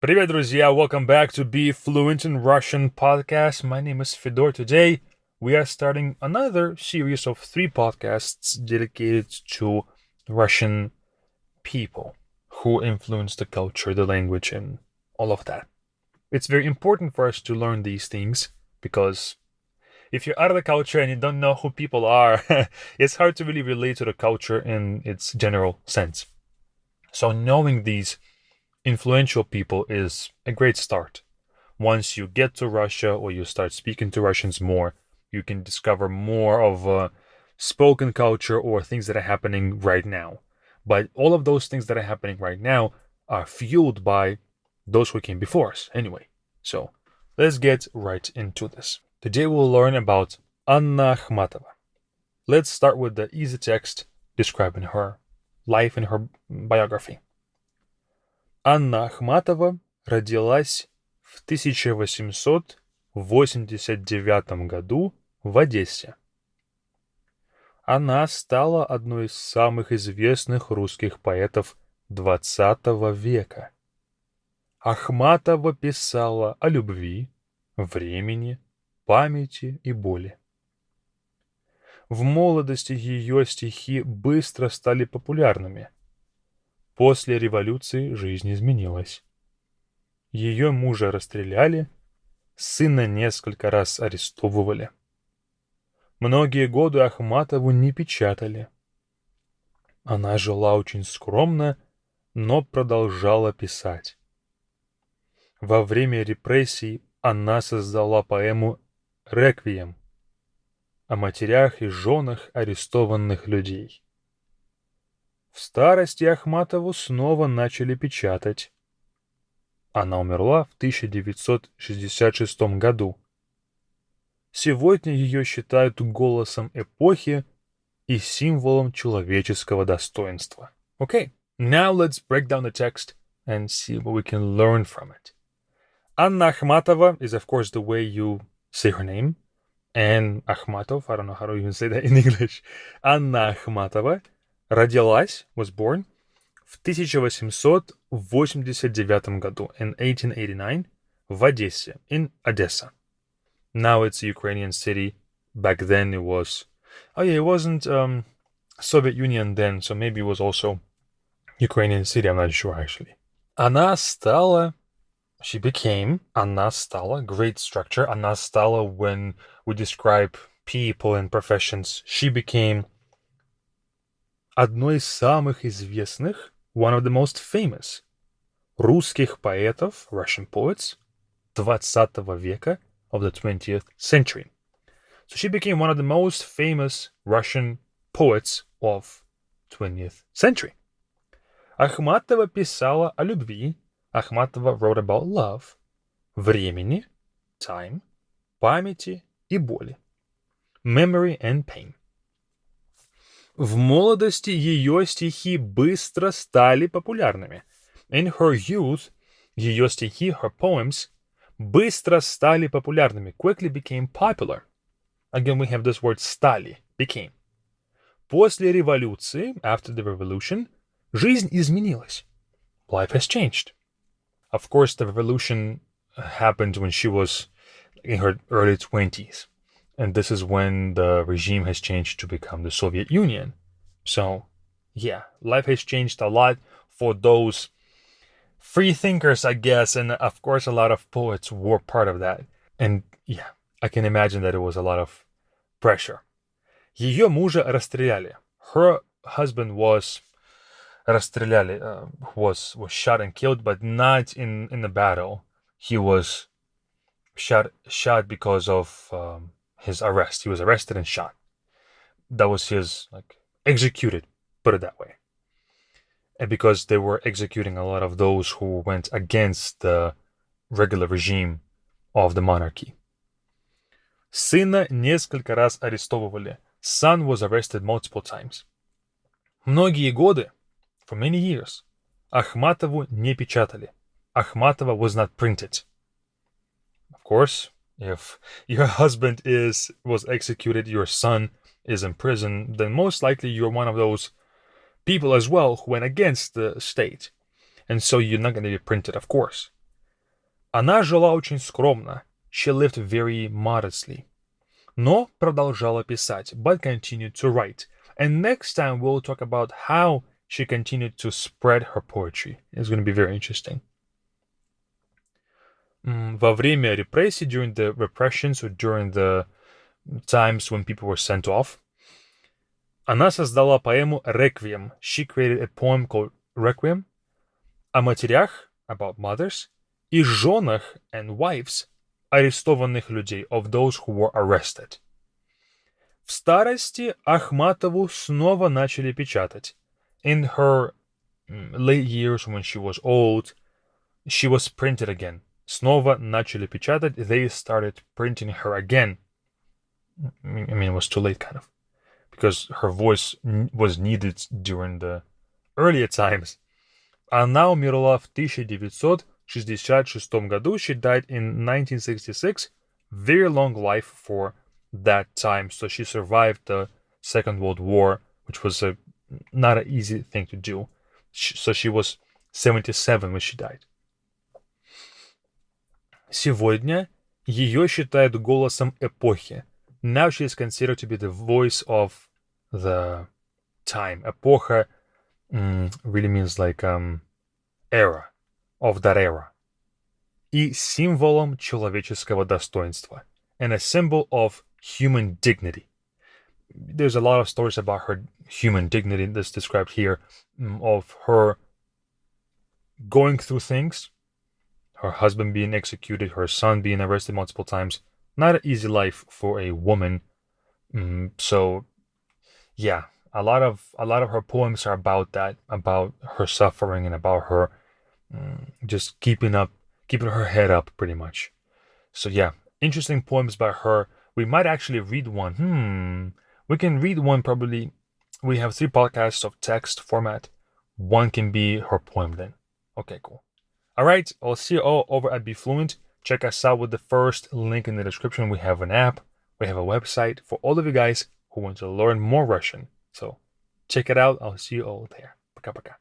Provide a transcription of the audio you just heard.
Привет, друзья! Welcome back to Be Fluent in Russian podcast. My name is Fedor. Today, we are starting another series of 3 podcasts dedicated to Russian people who influence the culture, the language, and all of that. It's very important for us to learn these things because if you're out of the culture and you don't know who people are, it's hard to really relate to the culture in its general sense. So knowing these influential people is a great start. Once you get to Russia or you start speaking to Russians more, you can discover more of spoken culture or things that are happening right now. But all of those things that are happening right now are fueled by those who came before us anyway. So let's get right into this. Today we'll learn about Anna Ахматова. Let's start with the easy text describing her life and her biography. Анна Ахматова родилась в 1889 году в Одессе. Она стала одной из самых известных русских поэтов XX века. Ахматова писала о любви, времени, памяти и боли. В молодости ее стихи быстро стали популярными. После революции жизнь изменилась. Ее мужа расстреляли, сына несколько раз арестовывали. Многие годы Ахматову не печатали. Она жила очень скромно, но продолжала писать. Во время репрессий она создала поэму «Реквием» о матерях и женах арестованных людей. В старости Ахматову снова начали печатать. Она умерла в 1966 году. Сегодня ее считают голосом эпохи и символом человеческого достоинства. Okay, now let's break down the text and see what we can learn from it. Anna Ахматова is of course the way you say her name. And Ахматов, I don't know how to even say that in English. Анна Ахматова родилась, was born, в 1889 году, in 1889, в Одессе, in Odessa. Now it's a Ukrainian city. Back then it was, it wasn't Soviet Union then, so maybe it was also Ukrainian city, I'm not sure actually. Она стала, she became, она стала, great structure, она стала when we describe people and professions, she became одной из самых известных, one of the most famous, русских поэтов, Russian poets, XX века, of the 20th century. So she became one of the most famous Russian poets of 20th century. Ахматова писала о любви, Ахматова wrote about love, времени, time, памяти и боли, memory and pain. В молодости ее стихи быстро стали популярными. In her youth, ее стихи, her poems, быстро стали популярными, quickly became popular. Again, we have this word стали, became. После революции, after the revolution, жизнь изменилась. Life has changed. Of course, the revolution happened when she was in her early 20s. And this is when the regime has changed to become the Soviet Union. So, yeah, life has changed a lot for those free thinkers, I guess. And of course, a lot of poets were part of that. And yeah, I can imagine that it was a lot of pressure. Ее мужа расстреляли. Her husband was расстреляли, was shot and killed, but not in the battle. He was shot because of his arrest. He was arrested and shot. That was his, executed, put it that way. And because they were executing a lot of those who went against the regular regime of the monarchy. Сына несколько раз арестовывали. Son was arrested multiple times. Многие годы, for many years, Ахматову не печатали. Ахматова was not printed. Of course, if your husband was executed, your son is in prison, then most likely you're one of those people as well who went against the state. And so you're not going to be printed, of course. Она жила очень скромно. She lived very modestly. Но продолжала писать, but continued to write. And next time we'll talk about how she continued to spread her poetry. It's going to be very interesting. Во время репрессий, during the repressions, or during the times when people were sent off, она создала поэму «Requiem». She created a poem called «Requiem» о матерях, about mothers, и женах, and wives, арестованных людей, of those who were arrested. В старости Ахматову снова начали печатать. In her late years, when she was old, she was printed again. Снова начали печатать. They started printing her again. I mean, it was too late, kind of, because her voice was needed during the earlier times. Она умерла в 1966 году. She died in 1966. Very long life for that time. So she survived the Second World War, which was not an easy thing to do. So she was 77 when she died. Сегодня ее считают голосом эпохи. Now she is considered to be the voice of the time. Эпоха really means like era, of that era. И символом человеческого достоинства. And a symbol of human dignity. There's a lot of stories about her human dignity that's described here, of her going through things, her husband being executed, her son being arrested multiple times. Not an easy life for a woman. So, yeah, a lot of her poems are about that, about her suffering and about her just keeping her head up, pretty much. So yeah, interesting poems by her. We might actually read one. We can read one probably. We have 3 podcasts of text format. One can be her poem then. Okay, cool. All right, I'll see you all over at Be Fluent. Check us out with the first link in the description. We have an app. We have a website for all of you guys who want to learn more Russian. So check it out. I'll see you all there. Пока-пока.